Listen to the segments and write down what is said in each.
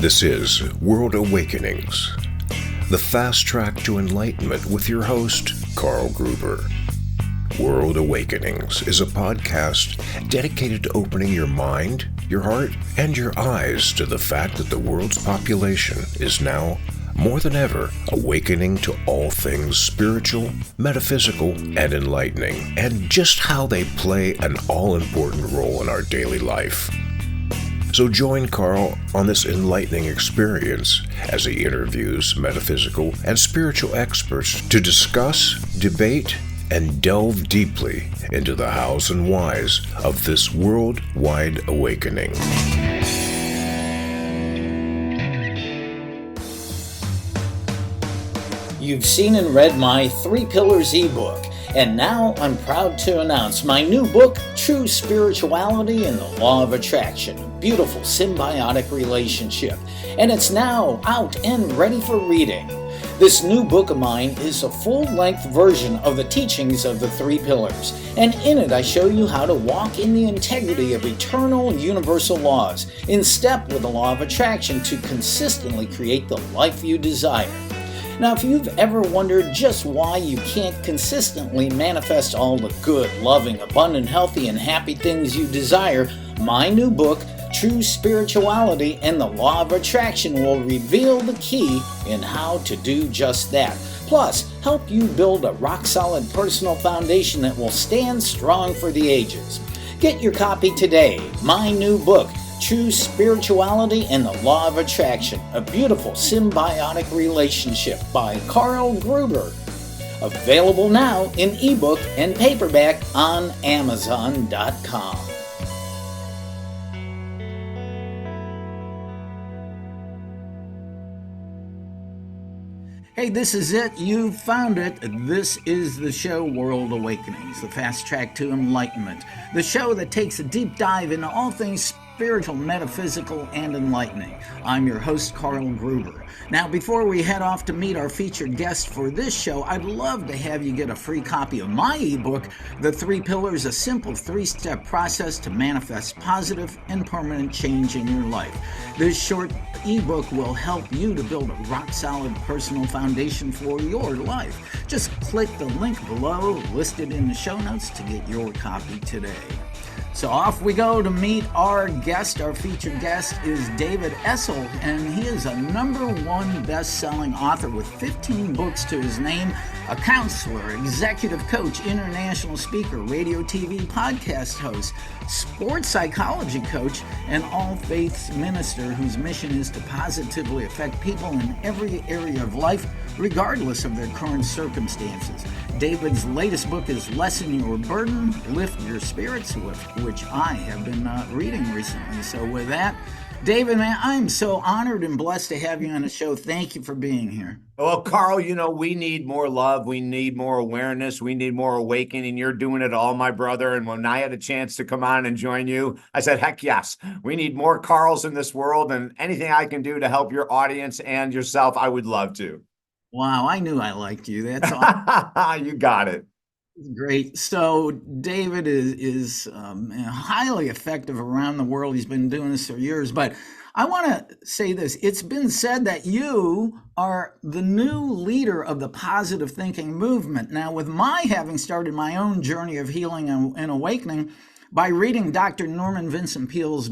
This is World Awakenings, the fast track to enlightenment with your host, Carl Gruber. World Awakenings is a podcast dedicated to opening your mind, your heart, and your eyes to the fact that the world's population is now, more than ever, awakening to all things spiritual, metaphysical, and enlightening, and just how they play an all-important role in our daily life. So join Carl on this enlightening experience as he interviews metaphysical and spiritual experts to discuss, debate, and delve deeply into the hows and whys of this worldwide awakening. You've seen and read my 3 Pillars ebook, and now I'm proud to announce my new book, True Spirituality and the Law of Attraction, a beautiful symbiotic relationship, and it's now out and ready for reading. This new book of mine is a full-length version of the teachings of the 3 Pillars, and in it I show you how to walk in the integrity of eternal universal laws, in step with the law of attraction to consistently create the life you desire. Now, if you've ever wondered just why you can't consistently manifest all the good, loving, abundant, healthy, and happy things you desire, my new book, True Spirituality and the Law of Attraction, will reveal the key in how to do just that. Plus, help you build a rock-solid personal foundation that will stand strong for the ages. Get your copy today. My new book, True Spirituality and the Law of Attraction, a beautiful symbiotic relationship by Carl Gruber. Available now in ebook and paperback on Amazon.com. Hey, this is it. You found it. This is the show World Awakenings, the fast track to enlightenment. The show that takes a deep dive into all things spiritual, metaphysical, and enlightening. I'm your host, Carl Gruber. Now, before we head off to meet our featured guest for this show, I'd love to have you get a free copy of my ebook, The 3 Pillars, a simple 3-step process to manifest positive and permanent change in your life. This short ebook will help you to build a rock-solid personal foundation for your life. Just click the link below, listed in the show notes, to get your copy today. So off we go to meet our guest. Our featured guest is David Essel, and he is a #1 best-selling author with 15 books to his name, a counselor, executive coach, international speaker, radio, TV, podcast host, sports psychology coach, and all-faiths minister whose mission is to positively affect people in every area of life, regardless of their current circumstances. David's latest book is Lessen Your Burden, Lift Your Spirits, which I have been reading recently. So with that, David, man, I'm so honored and blessed to have you on the show. Thank you for being here. Well, Carl, we need more love. We need more awareness. We need more awakening. You're doing it all, my brother. And when I had a chance to come on and join you, I said, heck yes. We need more Carls in this world, and anything I can do to help your audience and yourself, I would love to. Wow, I knew I liked you. That's awesome. You got it. Great. So David is highly effective around the world. He's been doing this for years. But I want to say this. It's been said that you are the new leader of the positive thinking movement. Now, with my having started my own journey of healing and awakening by reading Dr. Norman Vincent Peale's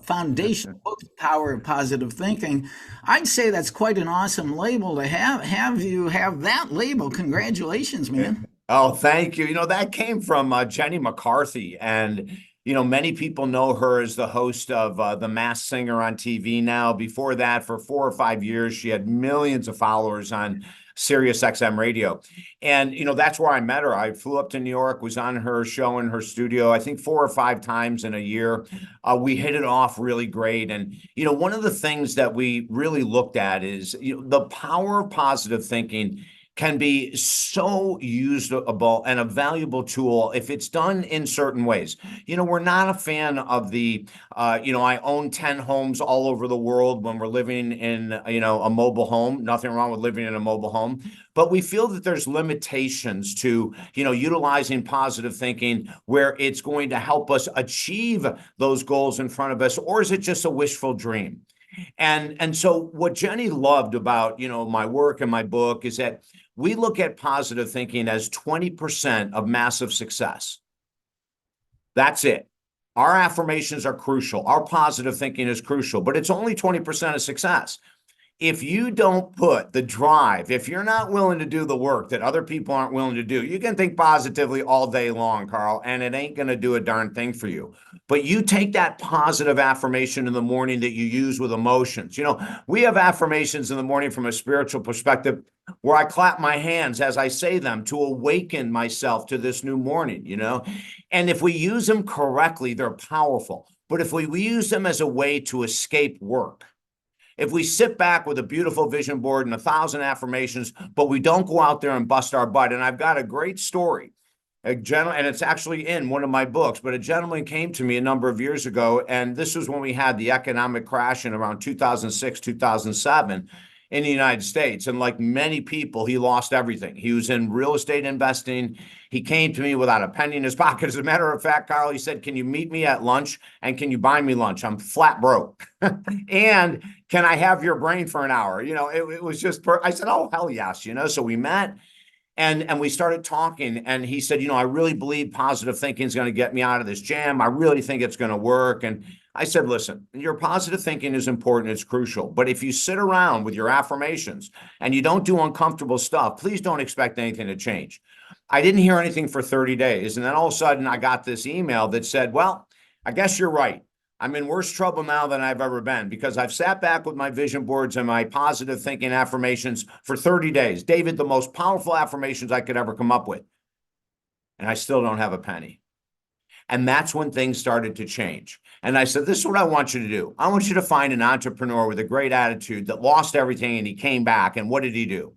foundation book, The Power of Positive Thinking, I'd say that's quite an awesome label to have you have that label. Congratulations, man. Oh, thank you. That came from Jenny McCarthy. And, many people know her as the host of The Masked Singer on TV now. Before that, for 4 or 5 years, she had millions of followers on Sirius XM radio. And, that's where I met her. I flew up to New York, was on her show in her studio, I think 4 or 5 times in a year. We hit it off really great. And, one of the things that we really looked at is, the power of positive thinking can be so usable and a valuable tool if it's done in certain ways. We're not a fan of I own 10 homes all over the world when we're living in, a mobile home. Nothing wrong with living in a mobile home. But we feel that there's limitations to, utilizing positive thinking where it's going to help us achieve those goals in front of us. Or is it just a wishful dream? And so what Jenny loved about, my work and my book is that we look at positive thinking as 20% of massive success. That's it. Our affirmations are crucial. Our positive thinking is crucial, but it's only 20% of success. If you don't put the drive, if you're not willing to do the work that other people aren't willing to do, you can think positively all day long, Carl, and it ain't going to do a darn thing for you. But you take that positive affirmation in the morning that you use with emotions. We have affirmations in the morning from a spiritual perspective where I clap my hands as I say them to awaken myself to this new morning, And if we use them correctly, they're powerful. But if we use them as a way to escape work, if we sit back with a beautiful vision board and 1,000 affirmations, but we don't go out there and bust our butt. And I've got a great story. And it's actually in one of my books, but a gentleman came to me a number of years ago, and this was when we had the economic crash in around 2006, 2007 in the United States. And like many people, he lost everything. He was in real estate investing. He came to me without a penny in his pocket. As a matter of fact, Carl, he said, can you meet me at lunch and can you buy me lunch? I'm flat broke. And can I have your brain for an hour? It was just, I said, oh, hell yes. So we met and we started talking and he said, I really believe positive thinking is going to get me out of this jam. I really think it's going to work. And I said, listen, your positive thinking is important. It's crucial. But if you sit around with your affirmations and you don't do uncomfortable stuff, please don't expect anything to change. I didn't hear anything for 30 days. And then all of a sudden I got this email that said, well, I guess you're right. I'm in worse trouble now than I've ever been because I've sat back with my vision boards and my positive thinking affirmations for 30 days. David, the most powerful affirmations I could ever come up with. And I still don't have a penny. And that's when things started to change. And I said, this is what I want you to do. I want you to find an entrepreneur with a great attitude that lost everything and he came back. And what did he do?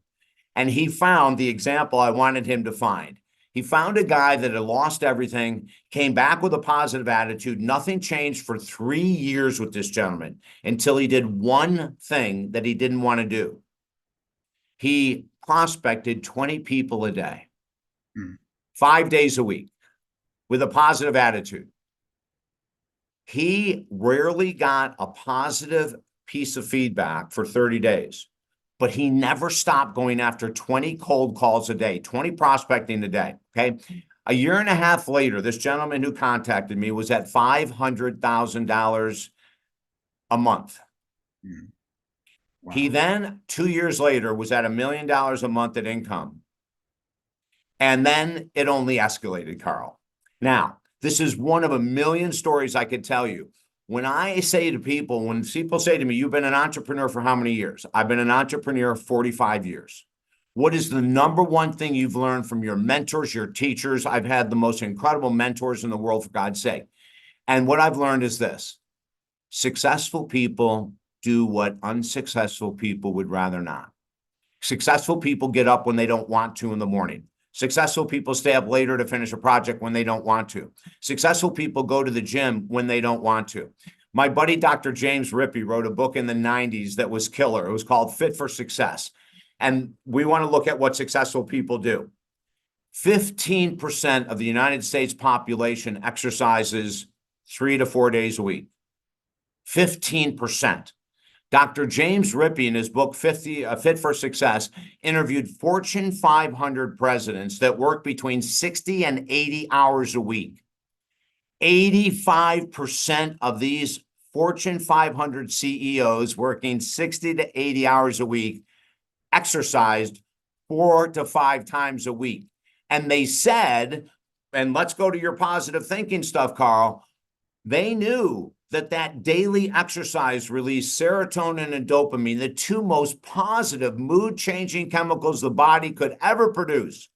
And he found the example I wanted him to find. He found a guy that had lost everything, came back with a positive attitude. Nothing changed for 3 years with this gentleman until he did one thing that he didn't want to do. He prospected 20 people a day, 5 days a week with a positive attitude. He rarely got a positive piece of feedback for 30 days. But he never stopped going after 20 cold calls a day, 20 prospecting a day, okay? A year and a half later, this gentleman who contacted me was at $500,000 a month. Wow. He then, 2 years later, was at $1 million a month in income. And then it only escalated, Carl. Now, this is one of a million stories I could tell you. When I say to people, when people say to me, you've been an entrepreneur for how many years? I've been an entrepreneur 45 years. What is the number one thing you've learned from your mentors, your teachers? I've had the most incredible mentors in the world, for God's sake. And what I've learned is this: successful people do what unsuccessful people would rather not. Successful people get up when they don't want to in the morning. Successful people stay up later to finish a project when they don't want to. Successful people go to the gym when they don't want to. My buddy, Dr. James Rippey, wrote a book in the 90s that was killer. It was called Fit for Success. And we want to look at what successful people do. 15% of the United States population exercises 3 to 4 days a week. 15%. Dr. James Rippey, in his book, Fit for Success, interviewed Fortune 500 presidents that work between 60 and 80 hours a week. 85% of these Fortune 500 CEOs working 60 to 80 hours a week exercised 4 to 5 times a week. And they said, and let's go to your positive thinking stuff, Carl, they knew that daily exercise released serotonin and dopamine, the two most positive mood-changing chemicals the body could ever produce.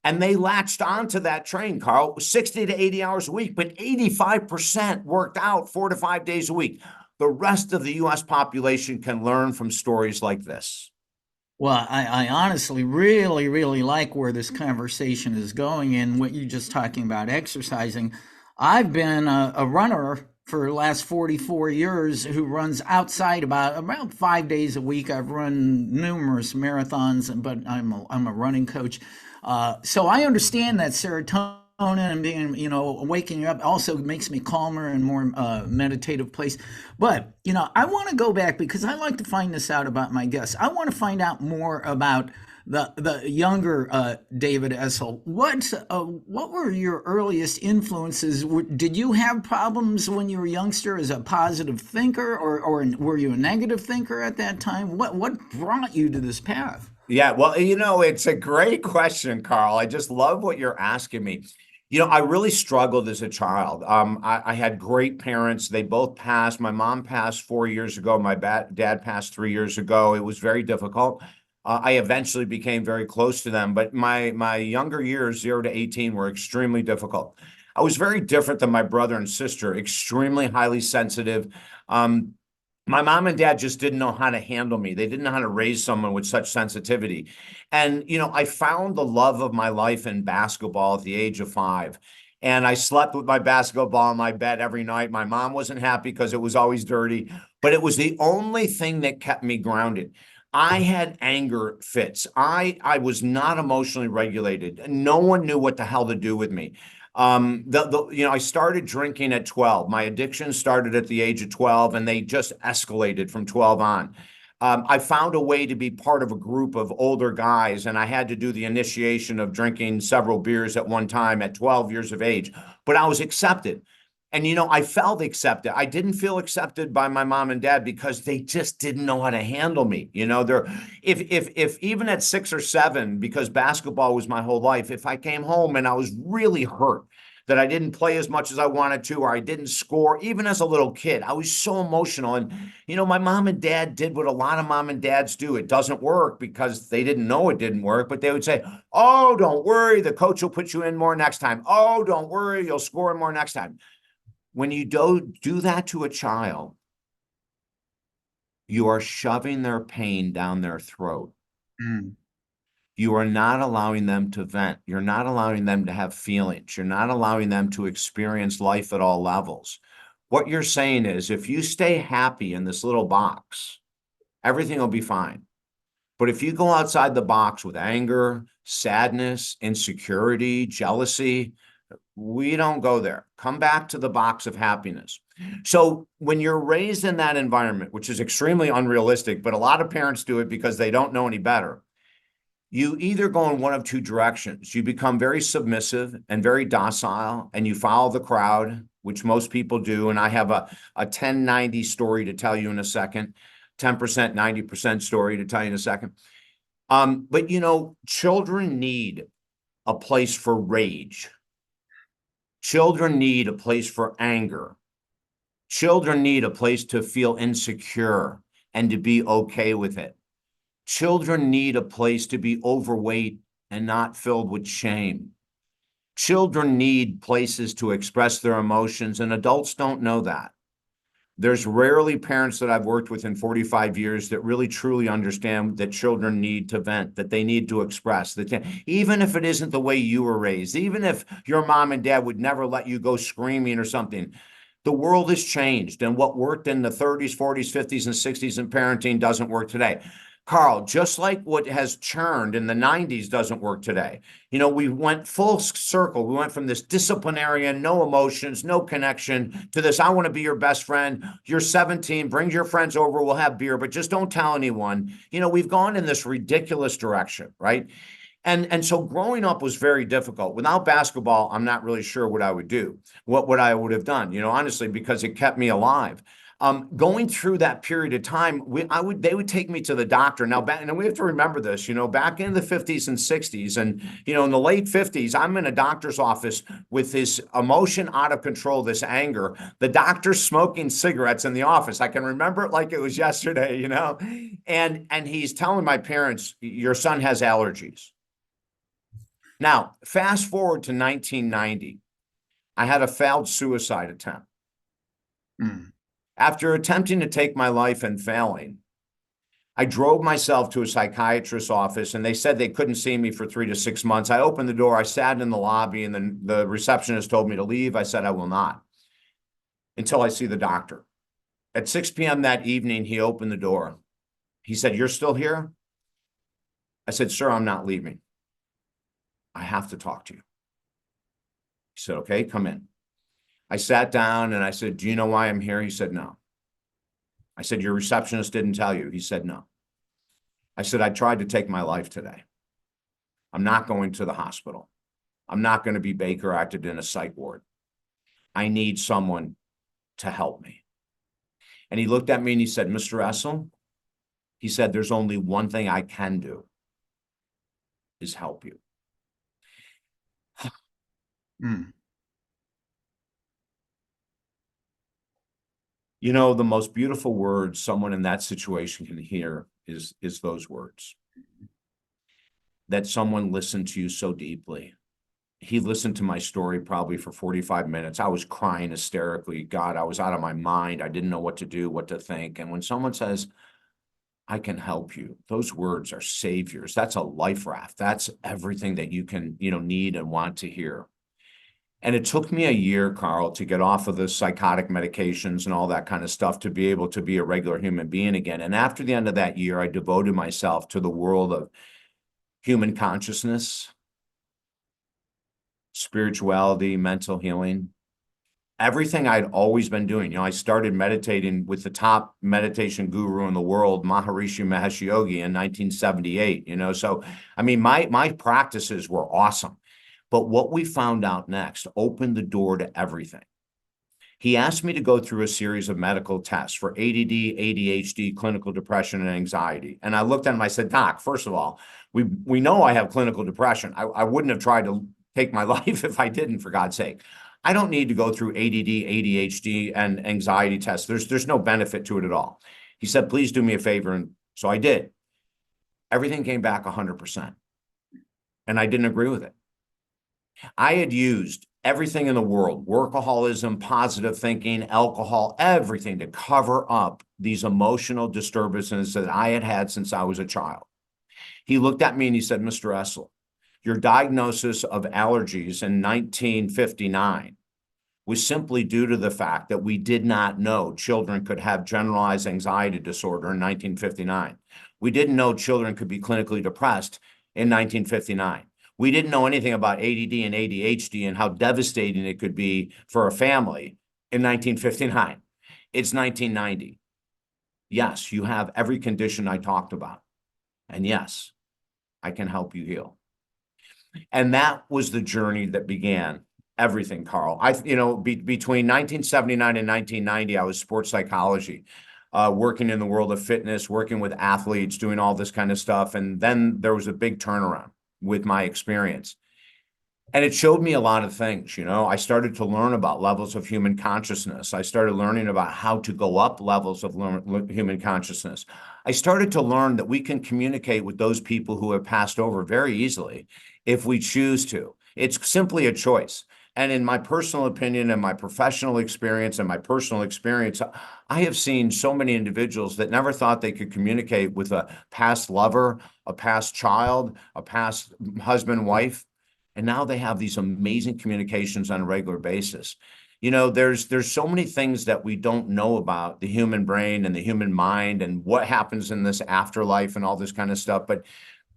And they latched onto that train, Carl, 60 to 80 hours a week, but 85% worked out 4 to 5 days a week. The rest of the U.S. population can learn from stories like this. Well, I honestly really, really like where this conversation is going and what you're just talking about exercising. I've been a runner for the last 44 years who runs outside about 5 days a week. I've run numerous marathons, but I'm a running coach. So I understand that serotonin and being, waking up also makes me calmer and more meditative place. But, I want to go back because I like to find this out about my guests. I want to find out more about the younger David Essel. What were your earliest influences? Did you have problems when you were a youngster as a positive thinker, or were you a negative thinker at that time? What brought you to this path? Yeah, well, it's a great question, Carl. I just love what you're asking me. I really struggled as a child. I had great parents. They both passed. My mom passed 4 years ago. My dad passed 3 years ago. It was very difficult. I eventually became very close to them, but my younger years, 0 to 18, were extremely difficult. I was very different than my brother and sister, extremely highly sensitive. Um, my mom and dad just didn't know how to handle me. They didn't know how to raise someone with such sensitivity. And, I found the love of my life in basketball at the age of 5. And I slept with my basketball in my bed every night. My mom wasn't happy because it was always dirty, but it was the only thing that kept me grounded. I had anger fits. I was not emotionally regulated. No one knew what the hell to do with me. I started drinking at 12. My addiction started at the age of 12, and they just escalated from 12 on. I found a way to be part of a group of older guys, and I had to do the initiation of drinking several beers at one time at 12 years of age, but I was accepted. And, I felt accepted. I didn't feel accepted by my mom and dad because they just didn't know how to handle me. If even at 6 or 7, because basketball was my whole life, if I came home and I was really hurt that I didn't play as much as I wanted to, or I didn't score, even as a little kid, I was so emotional. And, my mom and dad did what a lot of mom and dads do. It doesn't work because they didn't know it didn't work, but they would say, "Oh, don't worry. The coach will put you in more next time. Oh, don't worry. You'll score more next time." When you do that to a child, you are shoving their pain down their throat. Mm. You are not allowing them to vent. You're not allowing them to have feelings. You're not allowing them to experience life at all levels. What you're saying is, if you stay happy in this little box, everything will be fine. But if you go outside the box with anger, sadness, insecurity, jealousy, we don't go there. Come back to the box of happiness. So when you're raised in that environment, which is extremely unrealistic, but a lot of parents do it because they don't know any better, you either go in one of two directions. You become very submissive and very docile, and you follow the crowd, which most people do. And I have a 10-90 story to tell you in a second, 10%, 90% story to tell you in a second. But children need a place for rage. Children need a place for anger. Children need a place to feel insecure and to be okay with it. Children need a place to be overweight and not filled with shame. Children need places to express their emotions, and adults don't know that. There's rarely parents that I've worked with in 45 years that really truly understand that children need to vent, that they need to express, even if it isn't the way you were raised, even if your mom and dad would never let you go screaming or something. The world has changed, and what worked in the 30s, 40s, 50s, and 60s in parenting doesn't work today. Carl, just like what has churned in the 90s doesn't work today. We went full circle. We went from this disciplinarian, no emotions, no connection, to this, I want to be your best friend. You're 17, bring your friends over, we'll have beer, but just don't tell anyone. We've gone in this ridiculous direction, right? And so growing up was very difficult. Without basketball, I'm not really sure what I would do, what I would have done, honestly, because it kept me alive. Going through that period of time, they would take me to the doctor. Now, and we have to remember this, back in the 50s and 60s, and, in the late 50s, I'm in a doctor's office with this emotion out of control, this anger. The doctor's smoking cigarettes in the office. I can remember it like it was yesterday, and he's telling my parents, your son has allergies. Now, fast forward to 1990, I had a failed suicide attempt. Mm. After attempting to take my life and failing, I drove myself to a psychiatrist's office, and they said they couldn't see me for 3 to 6 months. I opened the door, I sat in the lobby, and then the receptionist told me to leave. I said, I will not until I see the doctor. At 6 p.m. that evening, he opened the door. He said, you're still here? I said, sir, I'm not leaving. I have to talk to you. He said, okay, come in. I sat down and I said, do you know why I'm here? He said, no. I said, your receptionist didn't tell you. He said, no. I said, I tried to take my life today. I'm not going to the hospital. I'm not going to be Baker acted in a psych ward. I need someone to help me. And he looked at me and he said, Mr. Essel, he said, there's only one thing I can do, is help you. You know, the most beautiful words someone in that situation can hear is those words. That someone listened to you so deeply. He listened to my story probably for 45 minutes. I was crying hysterically. God, I was out of my mind. I didn't know what to do, what to think. And when someone says, I can help you, those words are saviors. That's a life raft. That's everything that you can, need and want to hear. And it took me a year, Carl, to get off of the psychotic medications and all that kind of stuff to be able to be a regular human being again. And after the end of that year, I devoted myself to the world of human consciousness, spirituality, mental healing, everything I'd always been doing. I started meditating with the top meditation guru in the world, Maharishi Mahesh Yogi, in 1978. So I mean, my practices were awesome. But what we found out next opened the door to everything. He asked me to go through a series of medical tests for ADD, ADHD, clinical depression, and anxiety. And I looked at him, I said, Doc, first of all, we know I have clinical depression. I wouldn't have tried to take my life if I didn't, for God's sake. I don't need to go through ADD, ADHD, and anxiety tests. There's no benefit to it at all. He said, please do me a favor. And so I did. Everything came back 100%. And I didn't agree with it. I had used everything in the world, workaholism, positive thinking, alcohol, everything to cover up these emotional disturbances that I had had since I was a child. He looked at me and he said, Mr. Essel, your diagnosis of allergies in 1959 was simply due to the fact that we did not know children could have generalized anxiety disorder in 1959. We didn't know children could be clinically depressed in 1959. We didn't know anything about ADD and ADHD and how devastating it could be for a family in 1959. It's 1990. Yes, you have every condition I talked about. And yes, I can help you heal. And that was the journey that began everything, Carl. Between 1979 and 1990, I was sports psychology, working in the world of fitness, working with athletes, doing all this kind of stuff. And then there was a big turnaround with my experience. And it showed me a lot of things. I started to learn about levels of human consciousness. I started learning about how to go up levels of human consciousness. I started to learn that we can communicate with those people who have passed over very easily if we choose to. It's simply a choice. And in my personal opinion and my professional experience and my personal experience, I have seen so many individuals that never thought they could communicate with a past lover, a past child, a past husband, wife. And now they have these amazing communications on a regular basis. There's so many things that we don't know about the human brain and the human mind and what happens in this afterlife and all this kind of stuff. But,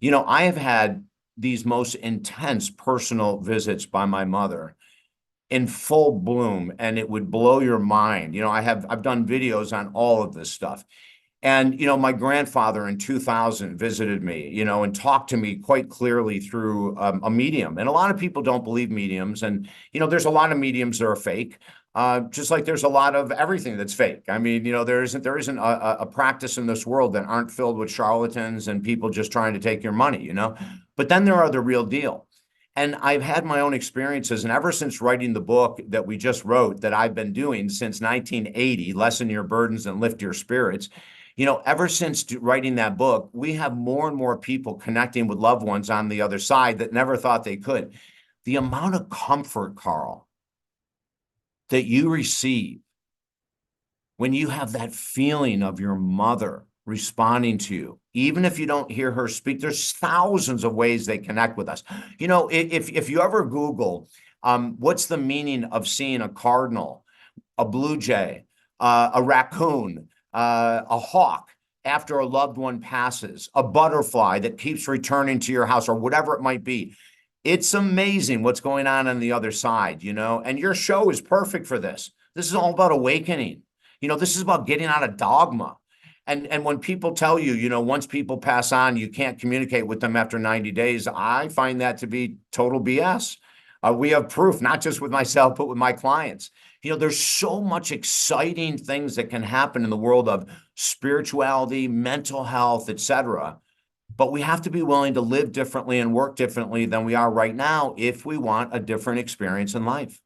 I have had these most intense personal visits by my mother in full bloom, and it would blow your mind. I've done videos on all of this stuff. And, my grandfather in 2000 visited me, and talked to me quite clearly through a medium. And a lot of people don't believe mediums. And, there's a lot of mediums that are fake, just like there's a lot of everything that's fake. I mean, there isn't a practice in this world that aren't filled with charlatans and people just trying to take your money, But then there are the real deal. And I've had my own experiences. And ever since writing the book that we just wrote, that I've been doing since 1980, Lessen Your Burdens and Lift Your Spirits, ever since writing that book, we have more and more people connecting with loved ones on the other side that never thought they could. The amount of comfort, Carl, that you receive when you have that feeling of your mother responding to you, even if you don't hear her speak, there's thousands of ways they connect with us. If you ever Google, what's the meaning of seeing a cardinal, a blue jay, a raccoon, a hawk after a loved one passes, a butterfly that keeps returning to your house, or whatever it might be, It's amazing what's going on the other side, and your show is perfect for this. This is all about awakening. This is about getting out of dogma. And when people tell you, once people pass on, you can't communicate with them after 90 days, I find that to be total BS. We have proof, not just with myself, but with my clients. There's so much exciting things that can happen in the world of spirituality, mental health, etc. But we have to be willing to live differently and work differently than we are right now if we want a different experience in life.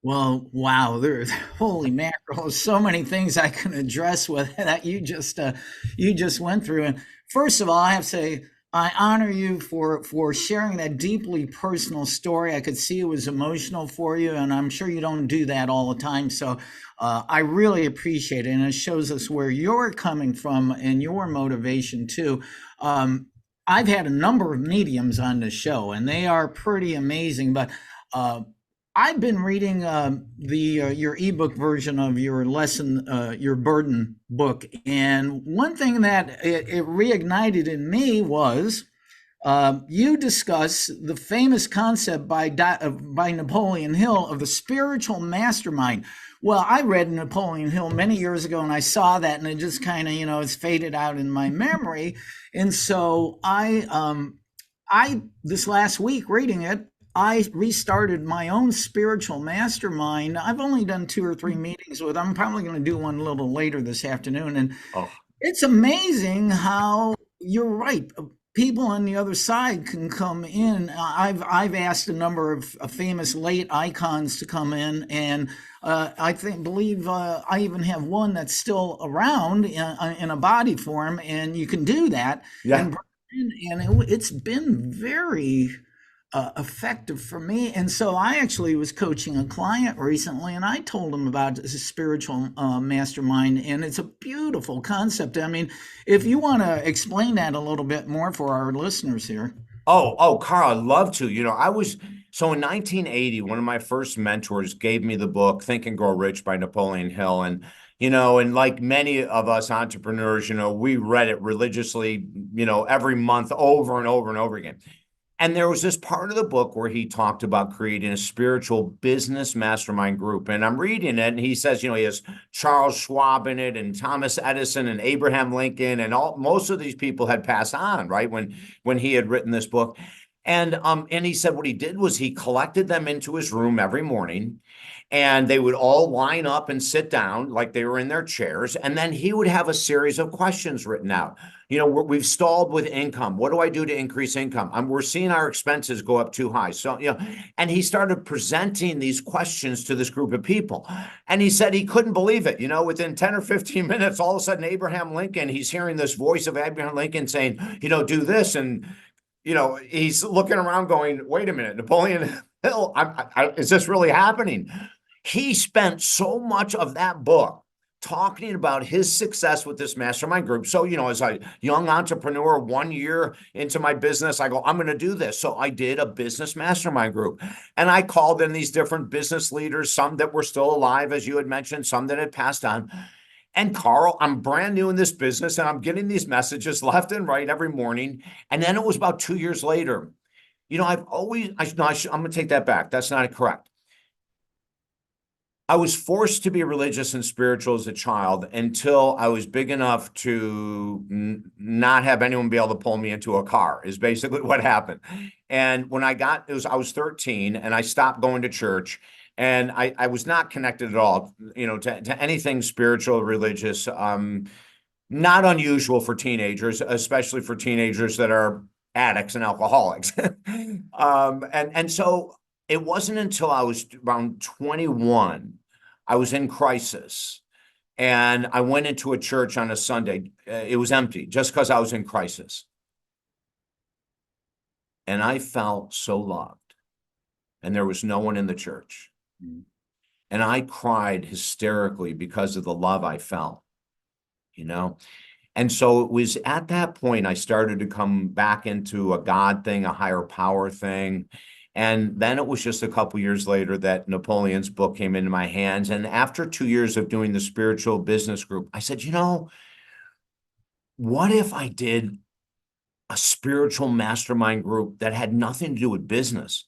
Well, wow, there's holy mackerel, so many things I can address with that you just went through. And first of all, I have to say I honor you for sharing that deeply personal story. I could see it was emotional for you, and I'm sure you don't do that all the time. So I really appreciate it, and it shows us where you're coming from and your motivation too. I've had a number of mediums on the show, and they are pretty amazing, but I've been reading your ebook version of your Lessen Your Burden book, and one thing that it reignited in me was you discuss the famous concept by Napoleon Hill of the spiritual mastermind. Well, I read Napoleon Hill many years ago, and I saw that, and it just kind of it's faded out in my memory, and so I this last week reading it, I restarted my own spiritual mastermind. I've only done 2 or 3 meetings with them. I'm probably going to do one a little later this afternoon. And Oh, it's amazing how you're right. People on the other side can come in. I've asked a number of famous late icons to come in, and believe I even have one that's still around in a body form, and you can do that. yeah. It's been very effective for me. And so I actually was coaching a client recently, and I told him about the spiritual mastermind, and it's a beautiful concept. I mean, if you want to explain that a little bit more for our listeners here. Oh, Carl, I'd love to. So in 1980, one of my first mentors gave me the book Think and Grow Rich by Napoleon Hill. And like many of us entrepreneurs, we read it religiously, every month over and over and over again. And there was this part of the book where he talked about creating a spiritual business mastermind group. And I'm reading it, and he says, he has Charles Schwab in it, and Thomas Edison, and Abraham Lincoln, and most of these people had passed on, right, when he had written this book. And he said what he did was he collected them into his room every morning, and they would all line up and sit down like they were in their chairs. And then he would have a series of questions written out. We've stalled with income. What do I do to increase income? We're seeing our expenses go up too high. So, and he started presenting these questions to this group of people. And he said he couldn't believe it. Within 10 or 15 minutes, all of a sudden, Abraham Lincoln, he's hearing this voice of Abraham Lincoln saying, do this. And, he's looking around going, wait a minute, Napoleon Hill, is this really happening? He spent so much of that book talking about his success with this mastermind group. So, as a young entrepreneur, 1 year into my business, I go, I'm going to do this. So I did a business mastermind group, and I called in these different business leaders, some that were still alive, as you had mentioned, some that had passed on. And Carl, I'm brand new in this business, and I'm getting these messages left and right every morning. And then it was about 2 years later. I'm going to take that back. That's not correct. I was forced to be religious and spiritual as a child until I was big enough to not have anyone be able to pull me into a car, is basically what happened. And when I was 13, and I stopped going to church, and I was not connected at all, to anything spiritual or religious. Not unusual for teenagers, especially for teenagers that are addicts and alcoholics. And so it wasn't until I was around 21, I was in crisis, and I went into a church on a Sunday. It was empty just because I was in crisis. And I felt so loved, and there was no one in the church. And I cried hysterically because of the love I felt, And so it was at that point I started to come back into a God thing, a higher power thing. And then it was just a couple years later that Napoleon's book came into my hands. And after 2 years of doing the spiritual business group, I said, what if I did a spiritual mastermind group that had nothing to do with business.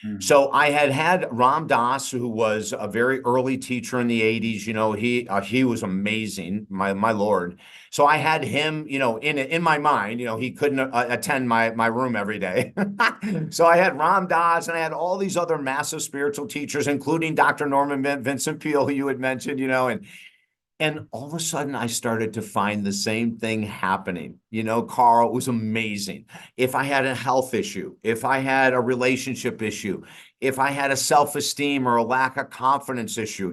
Mm. So I had Ram Dass, who was a very early teacher in the 80s. He was amazing, my Lord. So I had him, in my mind. He couldn't attend my room every day. So I had Ram Dass, and I had all these other massive spiritual teachers, including Dr. Norman Vincent Peale, who you had mentioned, and all of a sudden, I started to find the same thing happening. Carl, it was amazing. If I had a health issue, if I had a relationship issue, if I had a self-esteem or a lack of confidence issue,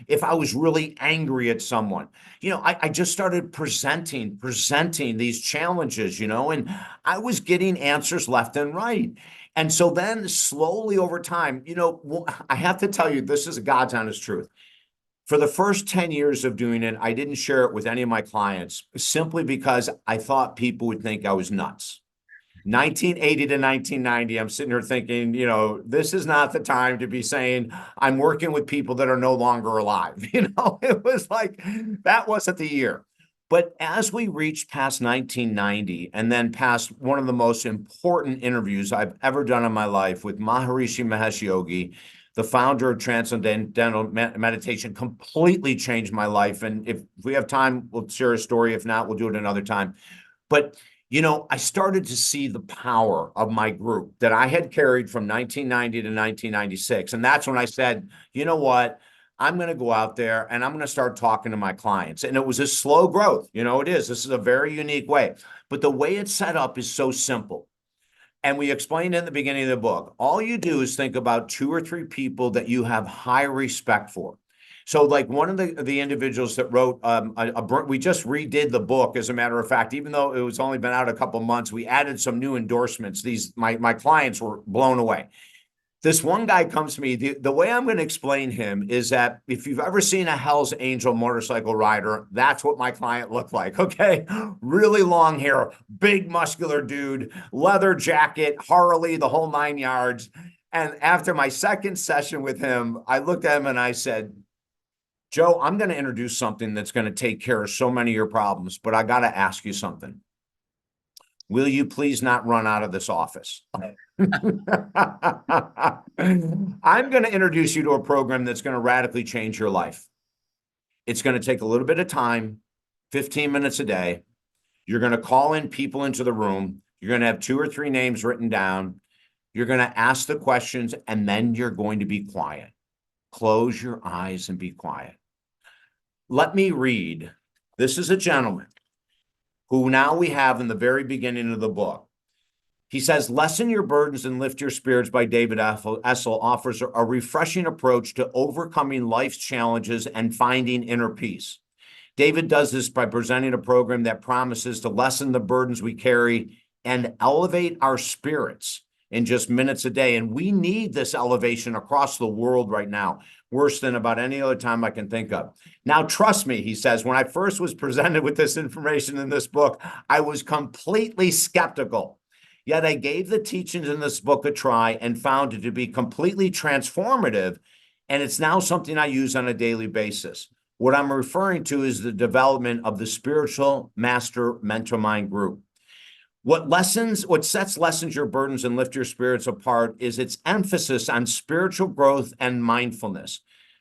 if I was really angry at someone, I just started presenting these challenges, and I was getting answers left and right. And so then slowly over time, I have to tell you, this is God's honest truth. For the first 10 years of doing it, I didn't share it with any of my clients simply because I thought people would think I was nuts. 1980 to 1990, I'm sitting here thinking, this is not the time to be saying I'm working with people that are no longer alive. It was like, that wasn't the year. But as we reached past 1990 and then past one of the most important interviews I've ever done in my life with Maharishi Mahesh Yogi, the founder of Transcendental Meditation, completely changed my life. And if we have time, we'll share a story. If not, we'll do it another time. But, I started to see the power of my group that I had carried from 1990 to 1996. And that's when I said, you know what? I'm going to go out there and I'm going to start talking to my clients. And it was a slow growth. It is. This is a very unique way. But the way it's set up is so simple. And we explained in the beginning of the book, all you do is think about 2 or 3 people that you have high respect for. So like one of the individuals that wrote, we just redid the book, as a matter of fact, even though it was only been out a couple of months, we added some new endorsements. My clients were blown away. This one guy comes to me. The way I'm going to explain him is that if you've ever seen a Hell's Angel motorcycle rider, that's what my client looked like. Okay. Really long hair, big muscular dude, leather jacket, Harley, the whole 9 yards. And after my second session with him, I looked at him and I said, Joe, I'm going to introduce something that's going to take care of so many of your problems, but I got to ask you something. Will you please not run out of this office? I'm going to introduce you to a program that's going to radically change your life. It's going to take a little bit of time, 15 minutes a day. You're going to call in people into the room. You're going to have 2 or 3 names written down. You're going to ask the questions, and then you're going to be quiet. Close your eyes and be quiet. Let me read. This is a gentleman who now we have in the very beginning of the book. He says, Lessen Your Burdens and Lift Your Spirits by David Essel offers a refreshing approach to overcoming life's challenges and finding inner peace. David does this by presenting a program that promises to lessen the burdens we carry and elevate our spirits in just minutes a day. And we need this elevation across the world right now, worse than about any other time I can think of. Now, trust me, he says, when I first was presented with this information in this book, I was completely skeptical. Yet I gave the teachings in this book a try and found it to be completely transformative. And it's now something I use on a daily basis. What I'm referring to is the development of the Spiritual Master Mentor Mind group. What sets Lessens Your Burdens and Lift Your Spirits apart is its emphasis on spiritual growth and mindfulness.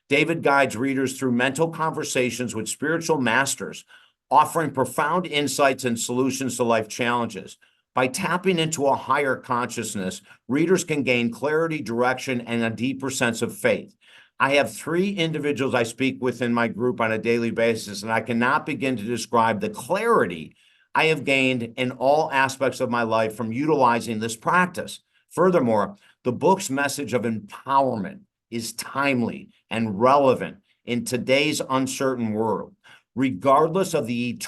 David guides readers through mental conversations with spiritual masters, offering profound insights and solutions to life challenges. By tapping into a higher consciousness, readers can gain clarity, direction, and a deeper sense of faith. I have 3 individuals I speak with in my group on a daily basis, and I cannot begin to describe the clarity I have gained in all aspects of my life from utilizing this practice. Furthermore, the book's message of empowerment is timely and relevant in today's uncertain world. Regardless of the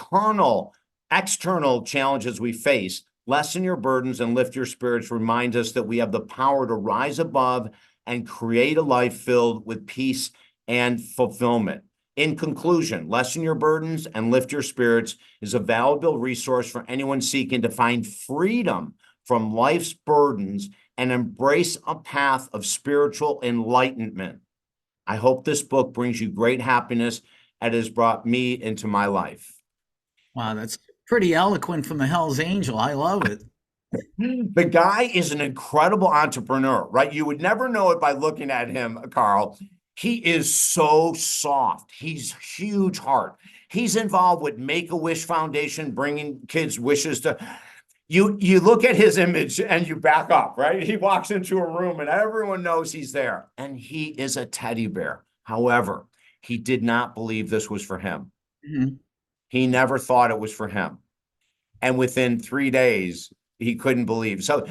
external challenges we face, Lessen Your Burdens and Lift Your Spirits reminds us that we have the power to rise above and create a life filled with peace and fulfillment. In conclusion, Lessen Your Burdens and Lift Your Spirits is a valuable resource for anyone seeking to find freedom from life's burdens and embrace a path of spiritual enlightenment. I hope this book brings you great happiness as it has brought me into my life. Wow, that's Pretty eloquent from the Hell's Angel. I love it. The guy is an incredible entrepreneur, right? You would never know it by looking at him, Carl. He is so soft. He's huge heart. He's involved with Make-A-Wish Foundation, bringing kids' wishes to you look at his image and you back up, right? He walks into a room and everyone knows he's there. And he is a teddy bear. However, he did not believe this was for him. Mhm. He never thought it was for him. And within 3 days, he couldn't believe. So,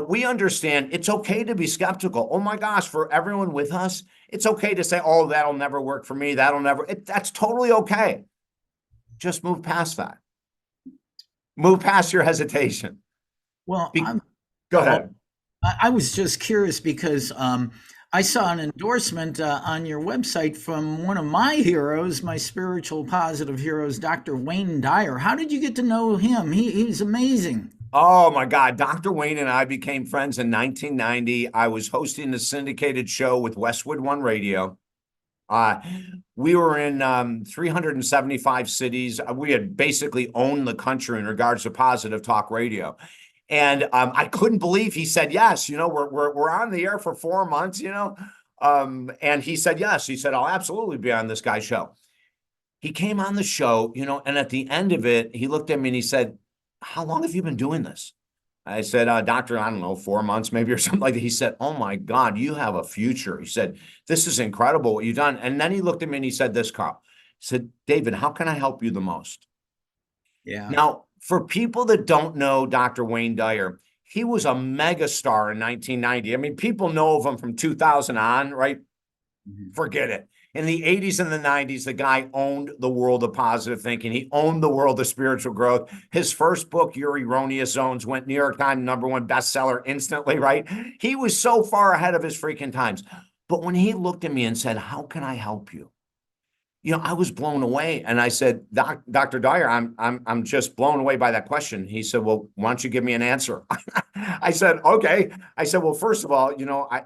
we understand it's okay to be skeptical. Oh my gosh, for everyone with us, it's okay to say, oh, that'll never work for me. That's totally okay. Just move past that. Move past your hesitation. Well, Go ahead. I was just curious because I saw an endorsement on your website from one of my heroes, my spiritual positive heroes, Dr. Wayne Dyer. How did you get to know him? He's amazing. Oh my God. Dr. Wayne and I became friends in 1990. I was hosting a syndicated show with Westwood One Radio. We were in 375 cities. We had basically owned the country in regards to positive talk radio. And I couldn't believe he said yes. We're on the air for 4 months, and he said yes. He said, I'll absolutely be on this guy's show. He came on the show, and at the end of it, he looked at me and he said, how long have you been doing this? I said, doctor, I don't know, 4 months maybe or something like that. He said, oh my God, you have a future. He said, this is incredible what you've done. And then he looked at me and he said this, Carl. He said, David, how can I help you the most? Yeah. Now, for people that don't know Dr. Wayne Dyer, he was a mega star in 1990. I mean, people know of him from 2000 on, right? Mm-hmm. Forget it. In the 80s and the 90s, the guy owned the world of positive thinking. He owned the world of spiritual growth. His first book, Your Erroneous Zones, went New York Times #1 bestseller instantly, right? He was so far ahead of his freaking times. But when he looked at me and said, how can I help you? I was blown away. And I said, Dr. Dyer, I'm just blown away by that question. He said, well, why don't you give me an answer? I said, okay. I said, well, first of all,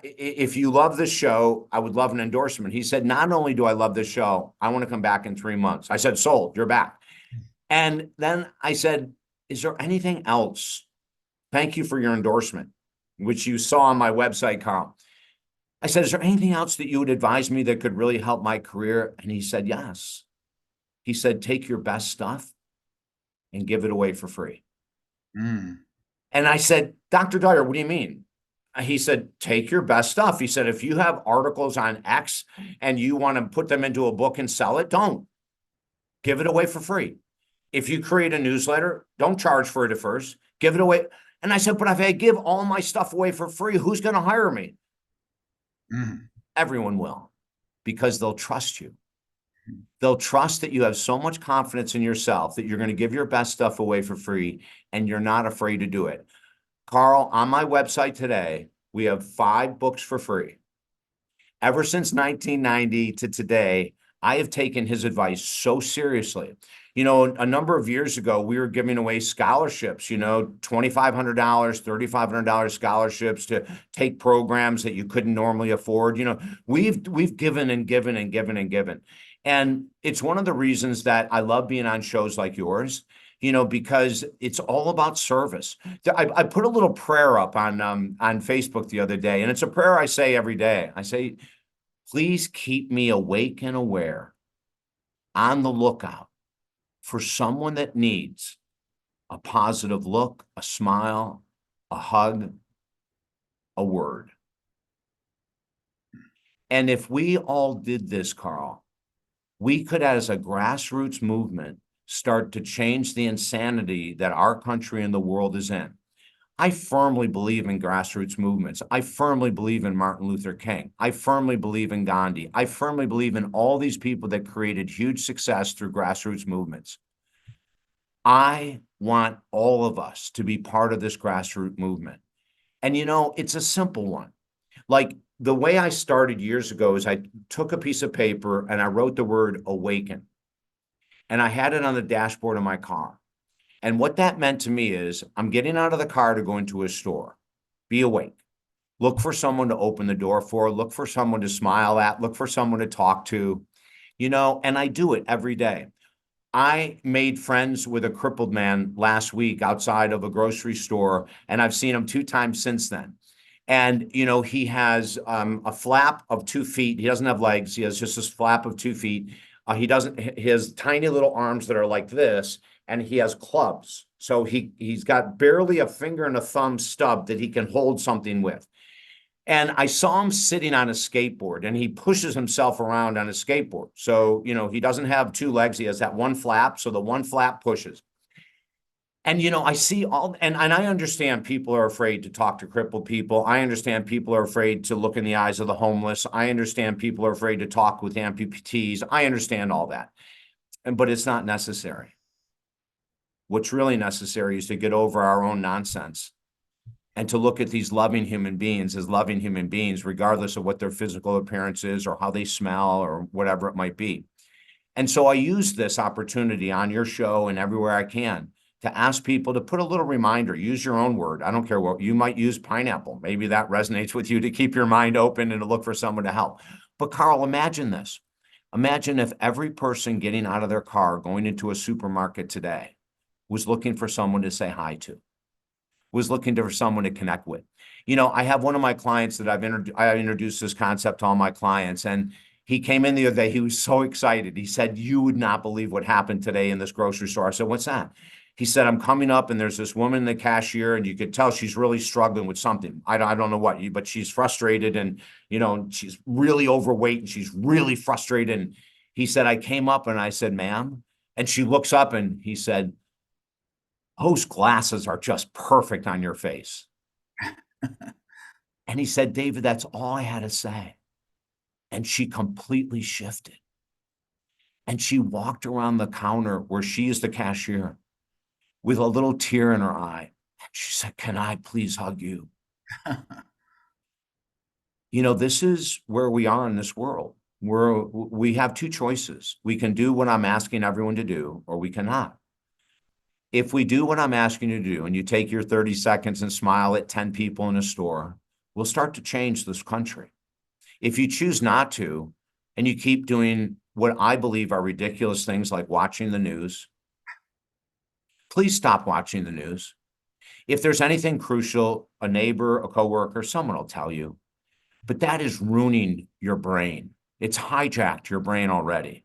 if you love this show, I would love an endorsement. He said, not only do I love this show, I want to come back in 3 months. I said, sold, you're back. And then I said, is there anything else? Thank you for your endorsement, which you saw on my website, Carl. I said, is there anything else that you would advise me that could really help my career? And he said, yes. He said, take your best stuff and give it away for free. And I said, Dr. Dyer, what do you mean? He said, take your best stuff. He said, if you have articles on X and you want to put them into a book and sell it, don't. Give it away for free. If you create a newsletter, don't charge for it at first. Give it away. And I said, but if I give all my stuff away for free, who's going to hire me? Everyone will, because they'll trust you. They'll trust that you have so much confidence in yourself that you're going to give your best stuff away for free and you're not afraid to do it. Carl, on my website today, we have 5 books for free. Ever since 1990 to today, I have taken his advice so seriously. A number of years ago, we were giving away scholarships, $2,500, $3,500 scholarships to take programs that you couldn't normally afford. We've given and given and given and given. And it's one of the reasons that I love being on shows like yours, because it's all about service. I put a little prayer up on Facebook the other day, and it's a prayer I say every day. I say, please keep me awake and aware, on the lookout for someone that needs a positive look, a smile, a hug, a word. And if we all did this, Carl, we could, as a grassroots movement, start to change the insanity that our country and the world is in. I firmly believe in grassroots movements. I firmly believe in Martin Luther King. I firmly believe in Gandhi. I firmly believe in all these people that created huge success through grassroots movements. I want all of us to be part of this grassroots movement. And it's a simple one. Like the way I started years ago is I took a piece of paper and I wrote the word awaken. And I had it on the dashboard of my car. And what that meant to me is I'm getting out of the car to go into a store. Be awake. Look for someone to open the door for. Look for someone to smile at. Look for someone to talk to. And I do it every day. I made friends with a crippled man last week outside of a grocery store, and I've seen him 2 times since then. And, he has a flap of 2 feet. He doesn't have legs. He has just this flap of 2 feet. He has tiny little arms that are like this, and he has clubs. So he's got barely a finger and a thumb stub that he can hold something with. And I saw him sitting on a skateboard, and he pushes himself around on a skateboard. So, he doesn't have 2 legs. He has that one flap. So the one flap pushes. And, I see and I understand people are afraid to talk to crippled people. I understand people are afraid to look in the eyes of the homeless. I understand people are afraid to talk with amputees. I understand all that. But it's not necessary. What's really necessary is to get over our own nonsense and to look at these loving human beings as loving human beings, regardless of what their physical appearance is or how they smell or whatever it might be. And so I use this opportunity on your show and everywhere I can to ask people to put a little reminder. Use your own word. I don't care what you might use. Pineapple. Maybe that resonates with you, to keep your mind open and to look for someone to help. But Carl, imagine this. Imagine if every person getting out of their car, going into a supermarket today, was looking for someone to say hi to, was looking for someone to connect with. I have one of my clients that I introduced this concept to all my clients, and he came in the other day. He was so excited. He said, "You would not believe what happened today in this grocery store." I said, "What's that?" He said, "I'm coming up and there's this woman, the cashier, and you could tell she's really struggling with something. I don't know what, but she's frustrated, and, she's really overweight and she's really frustrated." And he said, "I came up and I said, 'Ma'am,' and she looks up and he said, 'Those glasses are just perfect on your face.'" And he said, "David, that's all I had to say." And she completely shifted. And she walked around the counter where she is the cashier with a little tear in her eye. And she said, "Can I please hug you?" This is where we are in this world. We have 2 choices. We can do what I'm asking everyone to do, or we cannot. If we do what I'm asking you to do, and you take your 30 seconds and smile at 10 people in a store, we'll start to change this country. If you choose not to, and you keep doing what I believe are ridiculous things like watching the news, please stop watching the news. If there's anything crucial, a neighbor, a coworker, someone will tell you. But that is ruining your brain. It's hijacked your brain already.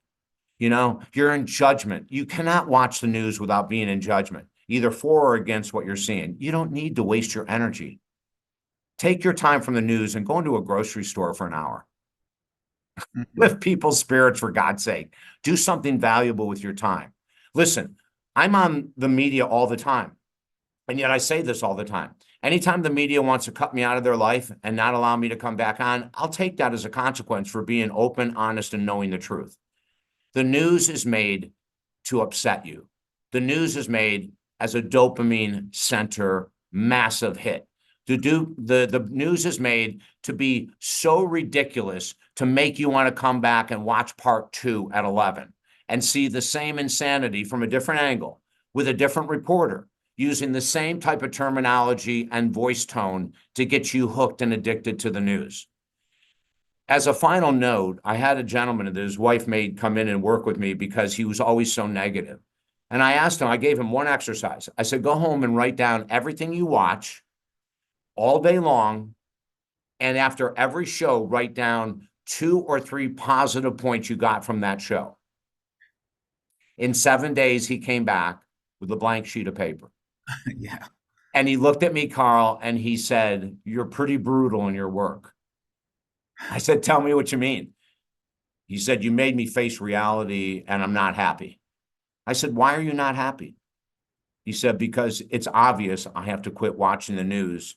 You're in judgment. You cannot watch the news without being in judgment, either for or against what you're seeing. You don't need to waste your energy. Take your time from the news and go into a grocery store for an hour. Lift people's spirits, for God's sake. Do something valuable with your time. Listen, I'm on the media all the time, and yet I say this all the time. Anytime the media wants to cut me out of their life and not allow me to come back on, I'll take that as a consequence for being open, honest, and knowing the truth. The news is made to upset you. The news is made as a dopamine center, massive hit. The news is made to be so ridiculous to make you want to come back and watch part 2 at 11 and see the same insanity from a different angle with a different reporter using the same type of terminology and voice tone to get you hooked and addicted to the news. As a final note, I had a gentleman that his wife made come in and work with me because he was always so negative. And I asked him, I gave him one exercise. I said, go home and write down everything you watch all day long. And after every show, write down 2 or 3 positive points you got from that show. In 7 days, he came back with a blank sheet of paper. Yeah. And he looked at me, Carl, and he said, "You're pretty brutal in your work." I said, "Tell me what you mean." He said, "You made me face reality and I'm not happy." I said, "Why are you not happy?" He said, "Because it's obvious I have to quit watching the news.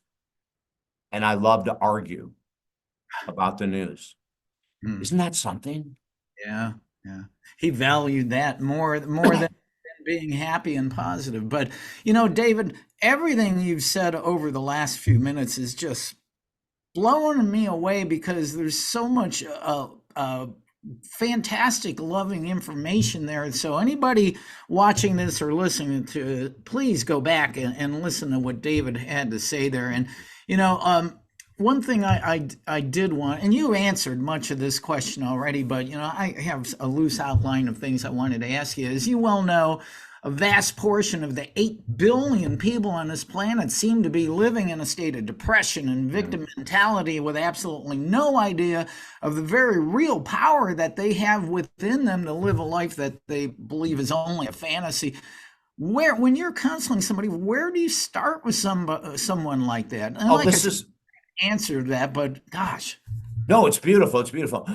And I love to argue about the news." Isn't that something? Yeah. Yeah. He valued that more than being happy and positive. But, David, everything you've said over the last few minutes is just blowing me away because there's so much fantastic, loving information there. So anybody watching this or listening to it, please go back and listen to what David had to say there. And, One thing I did want, and you answered much of this question already, but I have a loose outline of things I wanted to ask you. As you well know, a vast portion of the 8 billion people on this planet seem to be living in a state of depression and victim mentality with absolutely no idea of the very real power that they have within them to live a life that they believe is only a fantasy. When you're counseling somebody, where do you start with someone like that? And Oh, like I this said, is answered that, but gosh. No, it's beautiful. It's beautiful.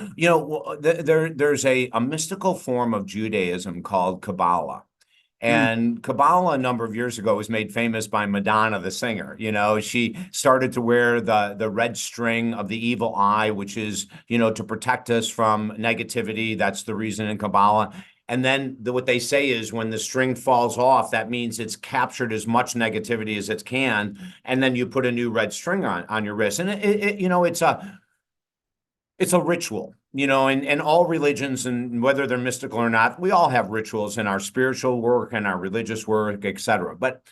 There's a mystical form of Judaism called Kabbalah. Mm, And Kabbalah a number of years ago was made famous by Madonna, the singer. She started to wear the red string of the evil eye, which is, to protect us from negativity. That's the reason in Kabbalah. And then what they say is when the string falls off, that means it's captured as much negativity as it can. And then you put a new red string on your wrist. And it's a ritual, and all religions, and whether they're mystical or not, we all have rituals in our spiritual work and our religious work, etc. But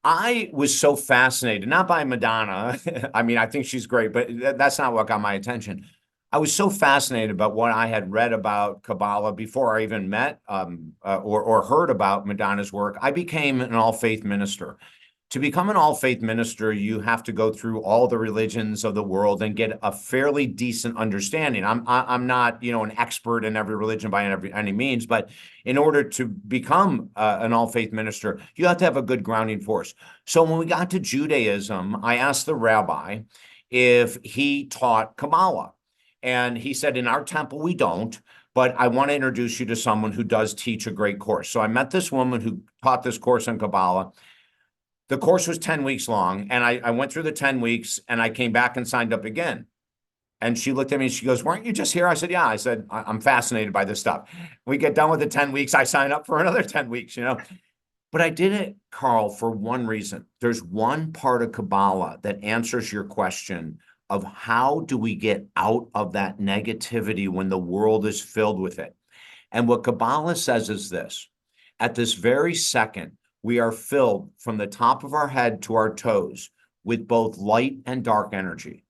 I was so fascinated, not by Madonna. I mean, I think she's great, but that's not what got my attention. I was so fascinated about what I had read about Kabbalah before I even met or heard about Madonna's work. I became an all-faith minister. To become an all-faith minister, you have to go through all the religions of the world and get a fairly decent understanding. I'm not, an expert in every religion by any means, but in order to become an all-faith minister, you have to have a good grounding force. So when we got to Judaism, I asked the rabbi if he taught Kabbalah. And he said, in our temple, we don't, but I want to introduce you to someone who does teach a great course. So I met this woman who taught this course on Kabbalah. The course was 10 weeks long, and I went through the 10 weeks, and I came back and signed up again. And she looked at me and she goes, weren't you just here? I said, yeah. I said, I'm fascinated by this stuff. We get done with the 10 weeks. I sign up for another 10 weeks, But I did it, Carl, for one reason. There's one part of Kabbalah that answers your question of how do we get out of that negativity when the world is filled with it. And what Kabbalah says is this: at this very second, we are filled from the top of our head to our toes with both light and dark energy,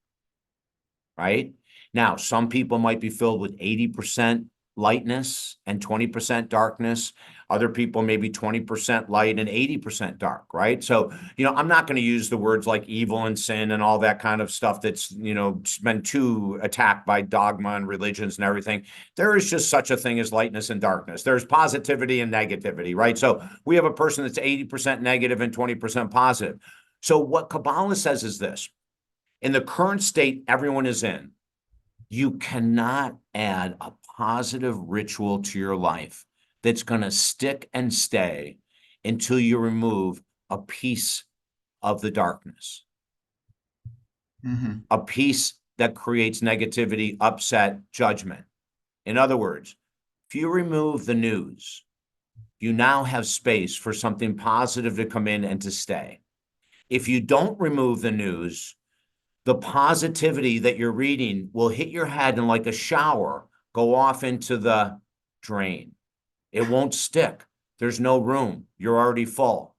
right? Now, some people might be filled with 80% lightness and 20% darkness. Other people maybe 20% light and 80% dark, right? So, I'm not going to use the words like evil and sin and all that kind of stuff that's, been too attacked by dogma and religions and everything. There is just such a thing as lightness and darkness. There's positivity and negativity, right? So we have a person that's 80% negative and 20% positive. So what Kabbalah says is this: in the current state everyone is in, you cannot add a positive ritual to your life that's going to stick and stay until you remove a piece of the darkness, a piece that creates negativity, upset, judgment. In other words, if you remove the news, you now have space for something positive to come in and to stay. If you don't remove the news, the positivity that you're reading will hit your head and, like a shower, go off into the drain. It won't stick. There's no room. You're already full.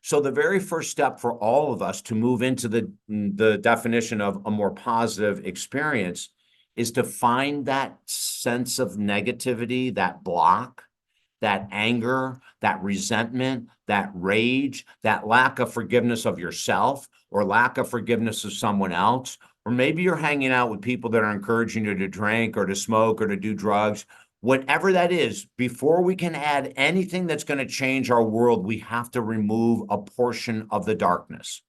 So the very first step for all of us to move into the definition of a more positive experience is to find that sense of negativity, that block, that anger, that resentment, that rage, that lack of forgiveness of yourself or lack of forgiveness of someone else. Or maybe you're hanging out with people that are encouraging you to drink or to smoke or to do drugs. Whatever that is, before we can add anything that's going to change our world, we have to remove a portion of the darkness.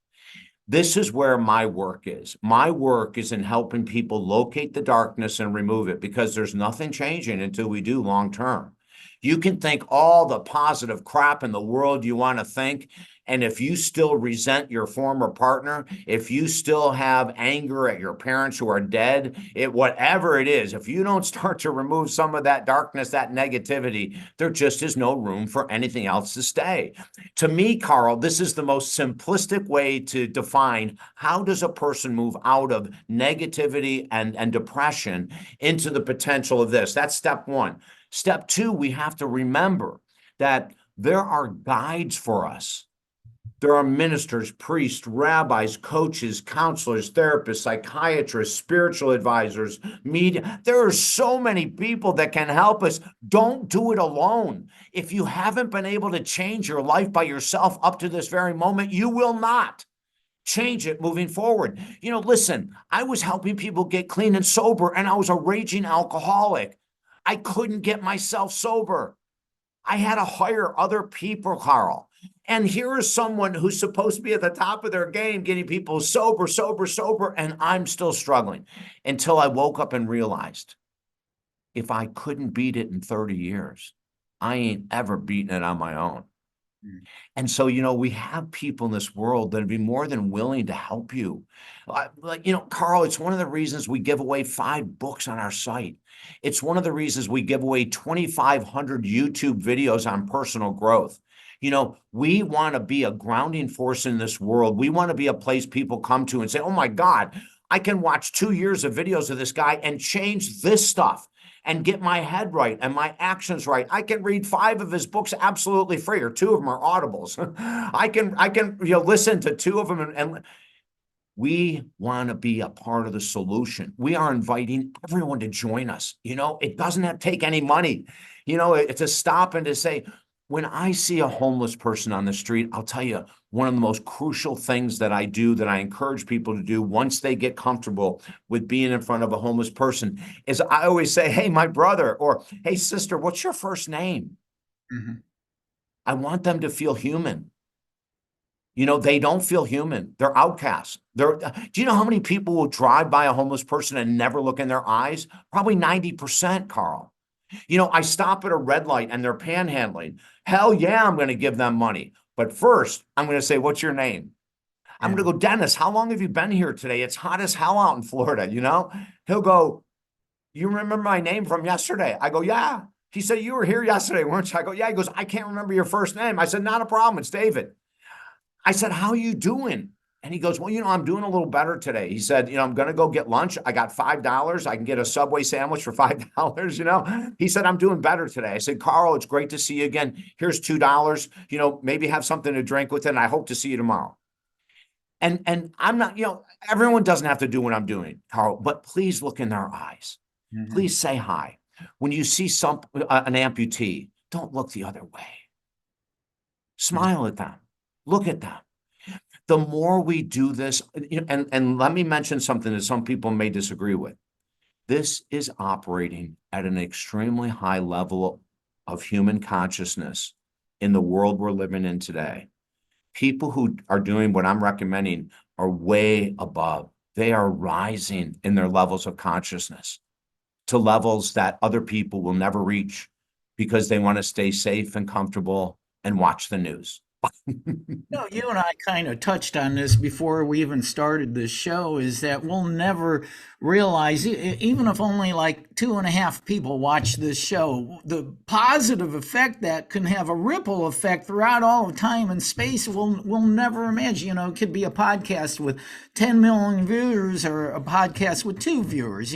This is where my work is. My work is in helping people locate the darkness and remove it, because there's nothing changing until we do long term. You can think all the positive crap in the world you want to think, and if you still resent your former partner, if you still have anger at your parents who are dead, whatever it is, if you don't start to remove some of that darkness, that negativity, there just is no room for anything else to stay. To me, Carl, this is the most simplistic way to define how does a person move out of negativity and depression into the potential of this. That's step one. Step two, we have to remember that there are guides for us. There are ministers, priests, rabbis, coaches, counselors, therapists, psychiatrists, spiritual advisors, media. There are so many people that can help us. Don't do it alone. If you haven't been able to change your life by yourself up to this very moment, you will not change it moving forward. Listen, I was helping people get clean and sober, and I was a raging alcoholic. I couldn't get myself sober. I had to hire other people, Carl. And here is someone who's supposed to be at the top of their game, getting people sober, and I'm still struggling until I woke up and realized if I couldn't beat it in 30 years, I ain't ever beaten it on my own. And so, we have people in this world that would be more than willing to help you. Carl, it's one of the reasons we give away 5 books on our site. It's one of the reasons we give away 2,500 YouTube videos on personal growth. We want to be a grounding force in this world. We want to be a place people come to and say, oh my God, I can watch 2 years of videos of this guy and change this stuff and get my head right and my actions right. I can read 5 of his books absolutely free, or 2 of them are audibles. I can listen to 2 of them, and we want to be a part of the solution. We are inviting everyone to join us. It doesn't take any money. It's a stop and to say, when I see a homeless person on the street, I'll tell you, one of the most crucial things that I do, that I encourage people to do once they get comfortable with being in front of a homeless person, is I always say, hey, my brother, or hey, sister, what's your first name? Mm-hmm. I want them to feel human. They don't feel human. They're outcasts. Do you know how many people will drive by a homeless person and never look in their eyes? Probably 90%, Carl. I stop at a red light and they're panhandling. Hell yeah, I'm going to give them money. But first, I'm going to say, what's your name? I'm going to go, Dennis, how long have you been here today? It's hot as hell out in Florida, He'll go, you remember my name from yesterday? I go, yeah. He said, you were here yesterday, weren't you? I go, yeah. He goes, I can't remember your first name. I said, not a problem. It's David. I said, how are you doing? And he goes, well, I'm doing a little better today. He said, I'm going to go get lunch. I got $5. I can get a Subway sandwich for $5. He said, I'm doing better today. I said, Carl, it's great to see you again. Here's $2. Maybe have something to drink with it. And I hope to see you tomorrow. And I'm not, everyone doesn't have to do what I'm doing, Carl, but please look in their eyes. Mm-hmm. Please say hi. When you see an amputee, don't look the other way. Smile at them. Look at them. The more we do this, and let me mention something that some people may disagree with. This is operating at an extremely high level of human consciousness in the world we're living in today. People who are doing what I'm recommending are way above. They are rising in their levels of consciousness to levels that other people will never reach because they want to stay safe and comfortable and watch the news. You and I kind of touched on this before we even started this show, is that we'll never realize, even if only like 2.5 people watch this show, the positive effect that can have a ripple effect throughout all of time and space, we'll never imagine. It could be a podcast with 10 million viewers or a podcast with 2 viewers.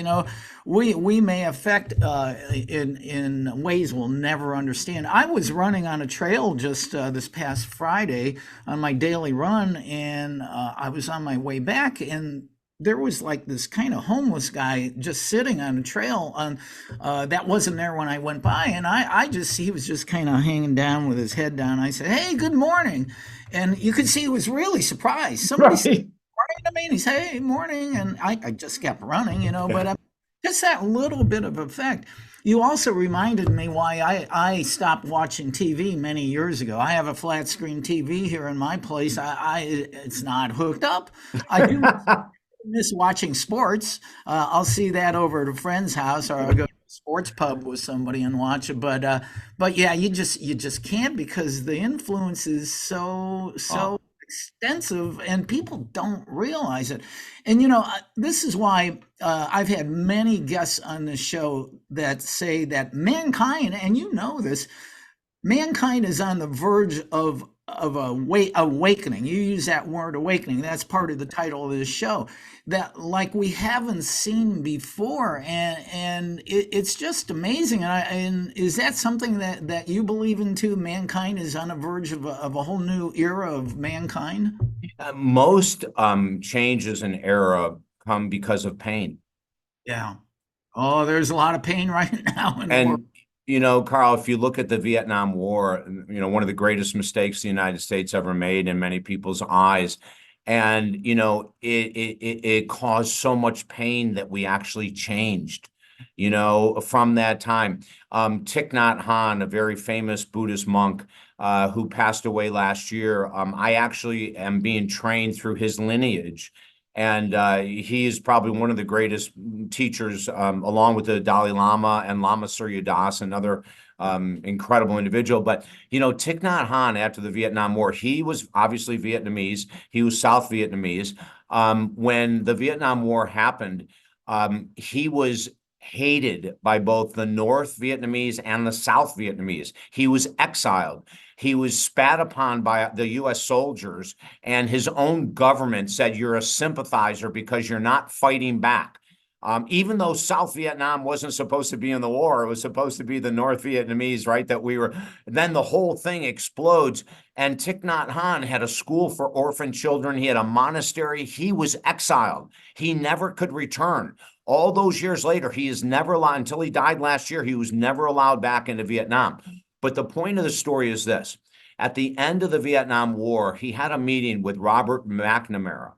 We may affect in ways we'll never understand. I was running on a trail just this past Friday on my daily run, and I was on my way back, and there was like this kind of homeless guy just sitting on a trail on that wasn't there when I went by, and he was just kind of hanging down with his head down. I said, hey, good morning. And you could see he was really surprised. Somebody said morning to me, and he said, hey, morning. And I just kept running, but just that little bit of effect. You also reminded me why I stopped watching TV many years ago. I have a flat screen TV here in my place. It's not hooked up. I do miss watching sports. I'll see that over at a friend's house, or I'll go to a sports pub with somebody and watch it. But yeah, you just can't, because the influence is so extensive and people don't realize it. And this is why I've had many guests on this show that say that mankind, and this, mankind is on the verge of of awakening. You use that word awakening. That's part of the title of this show, that like we haven't seen before, and it's just amazing. And is that something that you believe in too? Mankind is on the verge of a whole new era of mankind. Most changes in era come because of pain. Yeah. Oh, there's a lot of pain right now in the world. And, Carl, if you look at the Vietnam War, one of the greatest mistakes the United States ever made in many people's eyes. And, it caused so much pain that we actually changed, from that time. Thich Nhat Hanh, a very famous Buddhist monk, who passed away last year. I actually am being trained through his lineage. And he is probably one of the greatest teachers, along with the Dalai Lama and Lama Surya Das, another incredible individual. But, Thich Nhat Hanh, after the Vietnam War, he was obviously Vietnamese. He was South Vietnamese. When the Vietnam War happened, he was hated by both the North Vietnamese and the South Vietnamese. He was exiled. He was spat upon by the U.S. soldiers, and his own government said, you're a sympathizer because you're not fighting back. Even though South Vietnam wasn't supposed to be in the war, it was supposed to be the North Vietnamese, right? Then the whole thing explodes. And Thich Nhat Hanh had a school for orphan children. He had a monastery. He was exiled. He never could return. All those years later, he is never allowed, until he died last year, he was never allowed back into Vietnam. But the point of the story is this. At the end of the Vietnam War, he had a meeting with Robert McNamara.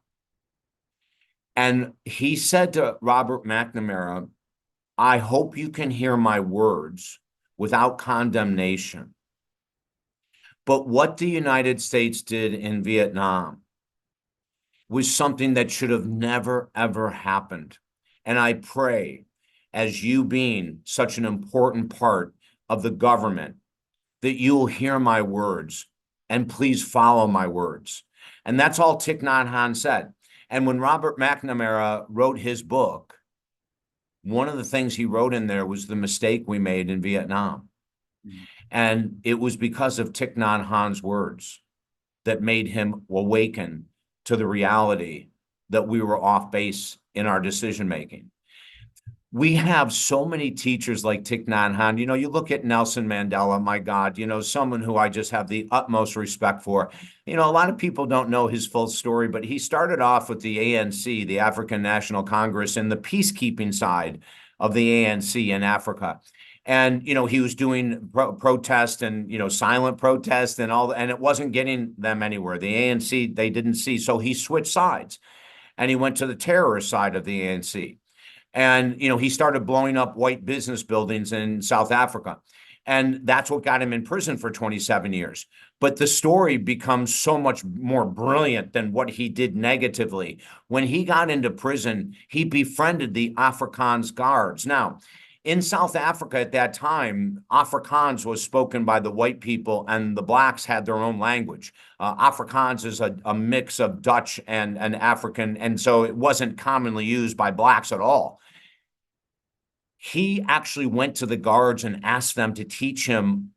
And he said to Robert McNamara, I hope you can hear my words without condemnation. But what the United States did in Vietnam was something that should have never, ever happened. And I pray, as you being such an important part of the government, that you will hear my words and please follow my words. And that's all Thich Nhat Hanh said. And when Robert McNamara wrote his book, one of the things he wrote in there was the mistake we made in Vietnam. And it was because of Thich Nhat Hanh's words that made him awaken to the reality that we were off base in our decision-making. We have so many teachers like Thich Nhat Hanh. You look at Nelson Mandela, my God, someone who I just have the utmost respect for. A lot of people don't know his full story, but he started off with the ANC, the African National Congress, and the peacekeeping side of the ANC in Africa. And, he was doing protest and, silent protest and all, and it wasn't getting them anywhere. The ANC, they didn't see. So he switched sides and he went to the terrorist side of the ANC. And, he started blowing up white business buildings in South Africa. And that's what got him in prison for 27 years. But the story becomes so much more brilliant than what he did negatively. When he got into prison, he befriended the Afrikaans guards. Now, in South Africa at that time, Afrikaans was spoken by the white people and the blacks had their own language. Afrikaans is a mix of Dutch and African, and so it wasn't commonly used by blacks at all. He actually went to the guards and asked them to teach him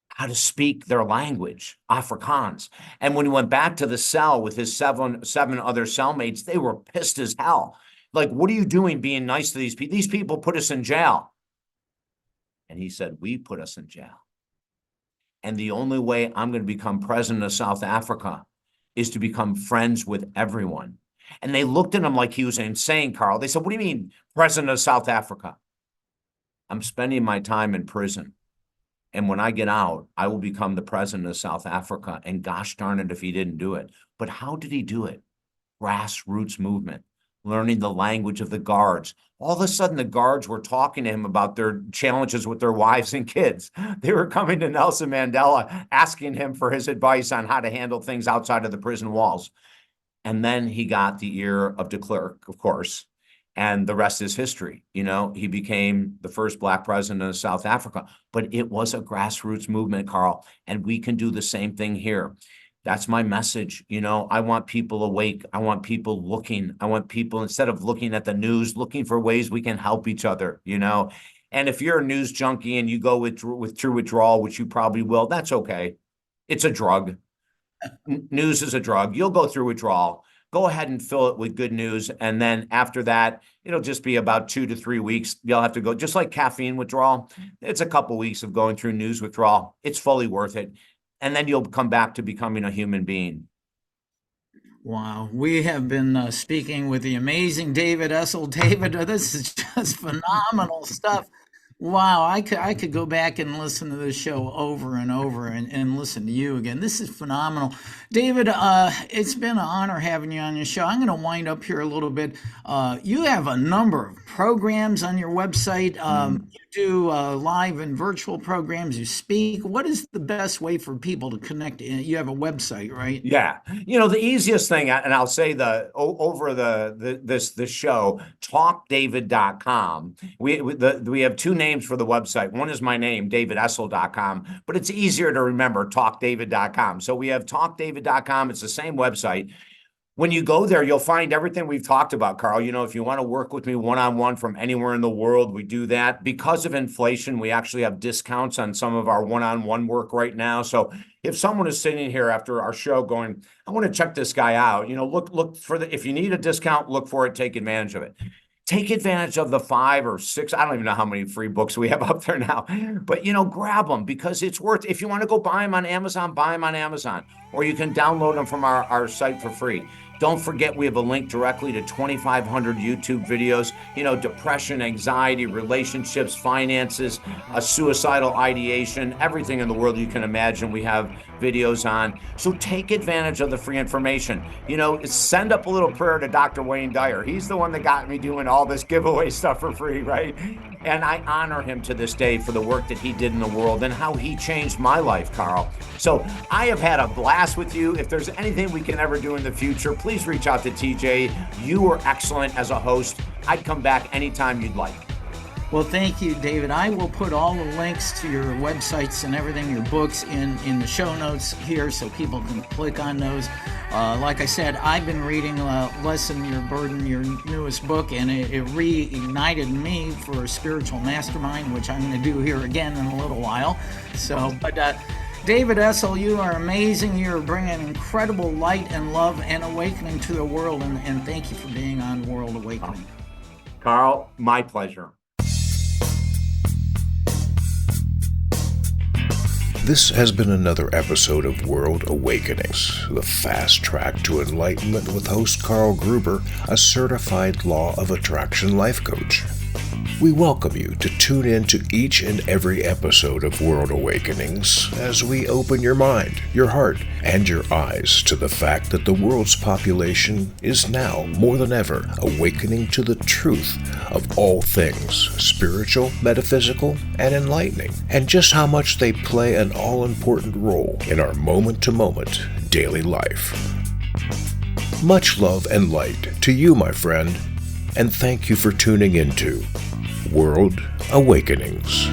how to speak their language, Afrikaans. And when he went back to the cell with his seven other cellmates, they were pissed as hell. Like, what are you doing being nice to these people? These people put us in jail. And he said, we put us in jail. And the only way I'm going to become president of South Africa is to become friends with everyone. And they looked at him like he was insane, Carl. They said, what do you mean, president of South Africa? I'm spending my time in prison. And when I get out, I will become the president of South Africa. And gosh darn it if he didn't do it. But how did he do it? Grassroots movement, learning the language of the guards. All of a sudden, the guards were talking to him about their challenges with their wives and kids. They were coming to Nelson Mandela, asking him for his advice on how to handle things outside of the prison walls. And then he got the ear of de Klerk, of course, and the rest is history. He became the first Black president of South Africa. But it was a grassroots movement, Carl, and we can do the same thing here. That's my message. I want people awake. I want people looking. I want people, instead of looking at the news, looking for ways we can help each other, And if you're a news junkie and you go with true withdrawal, which you probably will, that's okay. It's a drug. News is a drug. You'll go through withdrawal. Go ahead and fill it with good news. And then after that, it'll just be about 2 to 3 weeks. You'll have to go, just like caffeine withdrawal. It's a couple weeks of going through news withdrawal. It's fully worth it. And then you'll come back to becoming a human being. Wow, we have been speaking with the amazing David Essel. David, this is just phenomenal stuff. Wow, I could go back and listen to this show over and over and listen to you again. This is phenomenal. David, it's been an honor having you on your show. I'm going to wind up here a little bit. You have a number of programs on your website. You do live and virtual programs. You speak. What is the best way for people to connect? You have a website, right? Yeah. The easiest thing, and I'll say over this show, talkdavid.com. We have two names for the website. One is my name, davidessel.com, but it's easier to remember, talkdavid.com. So we have talkdavid.com. It's the same website. When you go there, you'll find everything we've talked about, Carl. If you want to work with me one-on-one from anywhere in the world, we do that. Because of inflation, we actually have discounts on some of our one-on-one work right now. So if someone is sitting here after our show going, I want to check this guy out, look for if you need a discount, look for it, take advantage of it. Take advantage of the 5 or 6, I don't even know how many free books we have up there now, but grab them because it's worth, if you want to go buy them on Amazon, buy them on Amazon, or you can download them from our site for free. Don't forget, we have a link directly to 2,500 YouTube videos, depression, anxiety, relationships, finances, suicidal ideation, everything in the world you can imagine we have videos on. So take advantage of the free information. Send up a little prayer to Dr. Wayne Dyer. He's the one that got me doing all this giveaway stuff for free, right? And I honor him to this day for the work that he did in the world and how he changed my life, Carl. So I have had a blast with you. If there's anything we can ever do in the future, please reach out to TJ. You were excellent as a host. I'd come back anytime you'd like. Well, thank you, David. I will put all the links to your websites and everything, your books, in the show notes here so people can click on those. Like I said, I've been reading Lessen Your Burden, your newest book, and it reignited me for a spiritual mastermind, which I'm going to do here again in a little while. But David Essel, you are amazing. You're bringing incredible light and love and awakening to the world, and thank you for being on World Awakening. Carl, my pleasure. This has been another episode of World Awakenings, the fast track to enlightenment with host Carl Gruber, a certified law of attraction life coach. We welcome you to tune in to each and every episode of World Awakenings as we open your mind, your heart, and your eyes to the fact that the world's population is now, more than ever, awakening to the truth of all things spiritual, metaphysical, and enlightening, and just how much they play an all-important role in our moment-to-moment daily life. Much love and light to you, my friend, and thank you for tuning into World Awakenings.